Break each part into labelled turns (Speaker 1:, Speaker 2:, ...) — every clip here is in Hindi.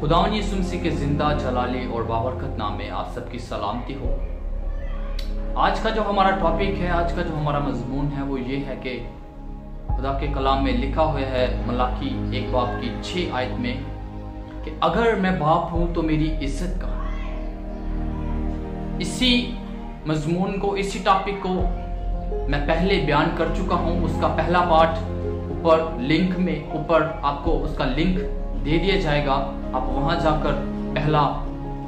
Speaker 1: खुदावंद यीशु मसीह के जिंदा जलाली और बाबरकत नाम में आप सबकी सलामती हो। आज का जो हमारा टॉपिक है, आज का जो हमारा मजमून है वो ये है कि खुदा के कलाम में लिखा हुआ है मलाकी 1 बाब की 6 आयत में कि अगर मैं बाप हूं तो मेरी इज्जत कहां। इसी मजमून को, इसी टॉपिक को मैं पहले बयान कर चुका हूं। उसका पहला पार्ट ऊपर लिंक में, ऊपर आपको उसका लिंक दे दिया जाएगा, आप वहां जाकर पहला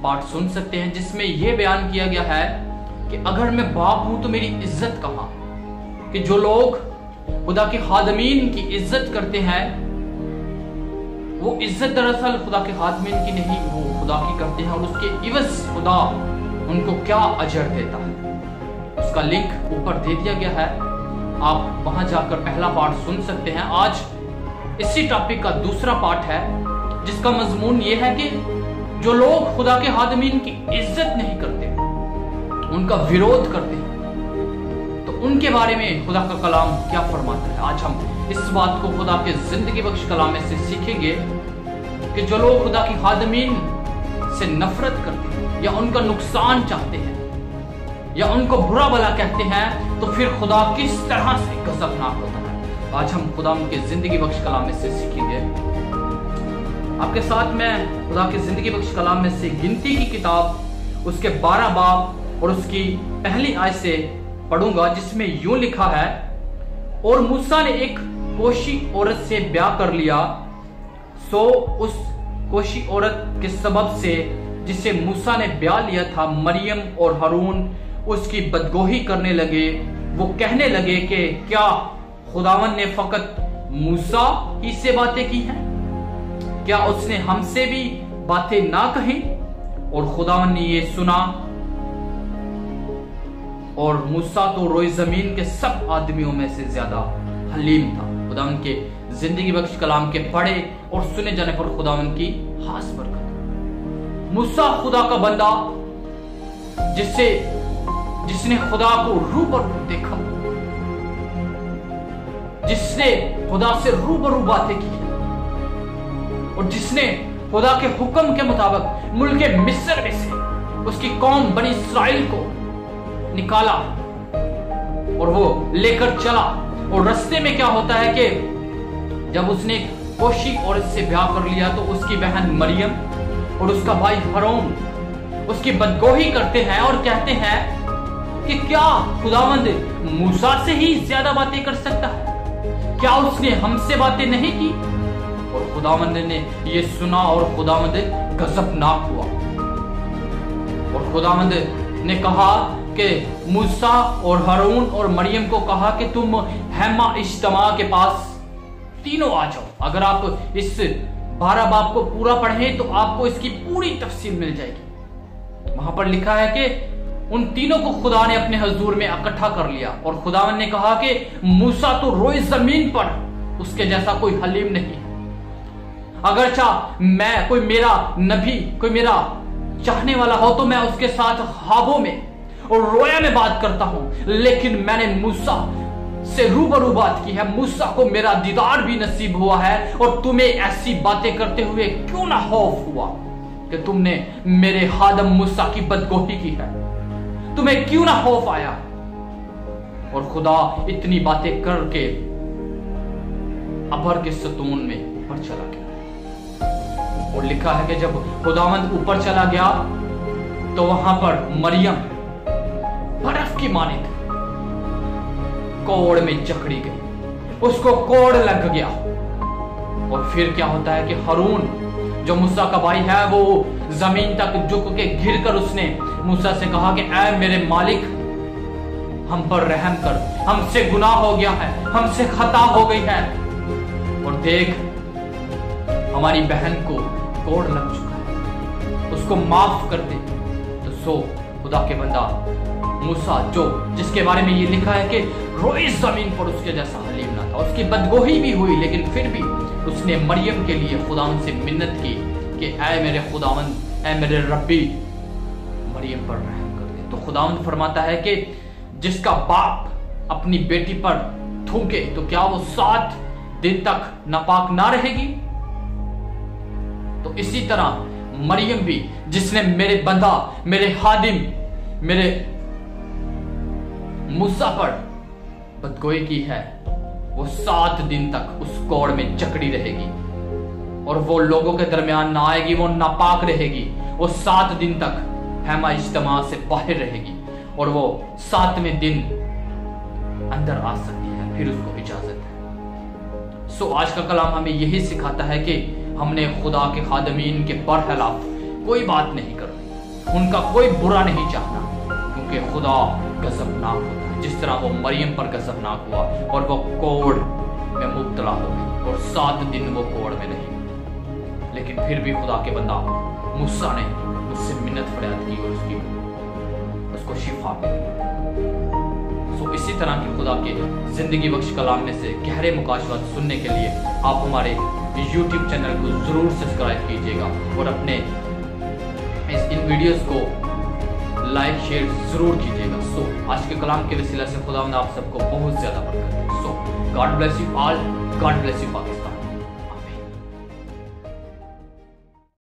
Speaker 1: पार्ट सुन सकते हैं, जिसमें यह बयान किया गया है कि अगर मैं बाप हूं तो मेरी इज्जत कहां। कि जो लोग खुदा के खादमीन की इज्जत करते हैं, वो इज्जत दरअसल खुदा के खादमीन की नहीं, वो खुदा की करते हैं, और उसके इवज खुदा उनको क्या अजर देता है। उसका लिंक ऊपर दे दिया गया है, आप वहां जाकर पहला पार्ट सुन सकते हैं। आज इसी टॉपिक का दूसरा पार्ट है, जिसका मजमून ये है कि जो लोग खुदा के खादमीन की इज्जत नहीं करते, उनका विरोध करते हैं, तो उनके बारे में खुदा का कलाम क्या फरमाता है। आज हम इस बात को खुदा के जिंदगी बख्श कलाम में से सीखेंगे कि जो लोग खुदा की खादमीन से नफरत करते हैं, या उनका नुकसान चाहते हैं, या उनको बुरा भला कहते हैं, तो फिर खुदा किस तरह से गजबनाक होता है। आज हम खुदा के जिंदगी बख्श कलाम में से सीखेंगे। आपके साथ मैं खुदा के जिंदगी बख्श कलाम में से गिनती की किताब उसके 12 बाब और उसकी पहली आयत से पढ़ूंगा, जिसमें यूं लिखा है, और मूसा ने एक कोशी औरत से ब्याह कर लिया, सो उस कोशी औरत के सबब से जिसे मूसा ने ब्याह लिया था, मरियम और हारून उसकी बदगोही करने लगे। वो कहने लगे कि क्या खुदावन ने फकत मूसा ही से बातें की हैं? क्या उसने हमसे भी बातें ना कही? और खुदावन ने ये सुना, और मूसा तो रोए जमीन के सब आदमियों में से ज्यादा हलीम था। खुदावन के जिंदगी बख्श कलाम के पढ़े और सुने जाने पर खुदावन की खास बरकत। मूसा खुदा का बंदा, जिसने खुदा को रूबरू देखा, जिसने खुदा से रूबरू बातें की, और जिसने खुदा के हुक्म के मुताबिक मुल्क मिस्र में से उसकी कौम बनी इस्राएल को निकाला और वो लेकर चला। और रास्ते में क्या होता है कि जब उसने कोशी औरत से ब्याह कर लिया, तो उसकी बहन मरियम और उसका भाई हारून उसकी बदगोही करते हैं और कहते हैं कि क्या खुदावंद मूसा से ही ज्यादा बातें कर सकता है? क्या उसने हमसे बातें नहीं की? और खुदावंद ने ये सुना और खुदावंद गजबनाक हुआ, और खुदावंद ने कहा कि मूसा और हारून और मरियम को कहा कि तुम हैमा इज्तिमा के पास तीनों आ जाओ। अगर आप इस 12 बाब को पूरा पढ़ें तो आपको इसकी पूरी तफसील मिल जाएगी। वहां पर लिखा है कि उन तीनों को खुदा ने अपने हजूर में इकट्ठा कर लिया, और खुदावन ने कहा कि मूसा तो रोए जमीन पर, उसके जैसा कोई हलीम नहीं है। अगरचा मैं, कोई मेरा नबी, कोई मेरा चाहने वाला हो, तो मैं उसके साथ ख्वाबों में और रोया में बात करता हूं, लेकिन मैंने मूसा से रूबरू बात की है, मूसा को मेरा दीदार भी नसीब हुआ है, और तुम्हें ऐसी बातें करते हुए क्यों ना खौफ हुआ कि तुमने मेरे खादम मूसा की बदगोही की है? तुम्हें क्यों ना खौफ आया? और खुदा इतनी बातें करके अबर के सतून में ऊपर चला गया। और लिखा है कि जब खुदावंद ऊपर चला गया, तो वहां पर मरियम बर्फ की मानित कोड़ में जकड़ी गई, उसको कोड़ लग गया। और फिर क्या होता है कि हारून जो मूसा का भाई है, वो जमीन तक झुक के गिर कर उसने मूसा से कहा कि ऐ मेरे मालिक, हम पर रहम कर, हमसे गुनाह हो गया है, हमसे खता हो गई है, और देख हमारी बहन को कोड़ लग चुका है, उसको माफ कर दे। तो सो खुदा के बंदा मूसा, जिसके बारे में ये लिखा है कि रोई जमीन पर उसके जैसा हलीम ना था, उसकी बदगोही भी हुई, लेकिन फिर भी उसने मरियम के लिए खुदावन से मिन्नत की कि ऐ मेरे खुदावन, ऐ मेरे रब्बी, मरियम पर रहम कर दे। तो खुदावन फरमाता है कि जिसका बाप अपनी बेटी पर थूके, तो क्या वो 7 दिन तक नापाक ना रहेगी? तो इसी तरह मरियम भी, जिसने मेरे बंदा, मेरे हादिम, मेरे मूसा पर बदगोई की है, वो 7 दिन तक उस कोड़ में जकड़ी रहेगी और वो लोगों के दरमियान ना आएगी, वो नापाक रहेगी। वो 7 दिन तक हैमा इज्तिमा से बाहर रहेगी और वो 7वें दिन अंदर आ सकती है, फिर उसको इजाजत है। सो आज का कलाम हमें यही सिखाता है कि हमने खुदा के खादमीन के बरखिलाफ कोई बात नहीं करनी, उनका कोई बुरा नहीं चाहना, क्योंकि खुदा गजबनाक होता है। जिस तरह वो मरियम पर गजबनाक हुआ और वो कोड़ में मुब्तला हो गई और 7 दिन वो कोड़ में रही, लेकिन फिर भी खुदा के बंदा मूसा ने उससे मिन्नत फरियाद की और उसको शिफा मिली। सो इसी तरह की खुदा के जिंदगी बख्श कलाम में से गहरे मुकाशवात सुनने के लिए आप हमारे YouTube चैनल को जरूर सब्सक्राइब कीजिएगा और अपने इन वीडियोस को लाइक शेयर जरूर कीजिएगा। सो आज के कलाम के वसीला से खुदा ने आप सबको बहुत ज्यादा बरकत दी। So God bless you all, God bless you Pakistan.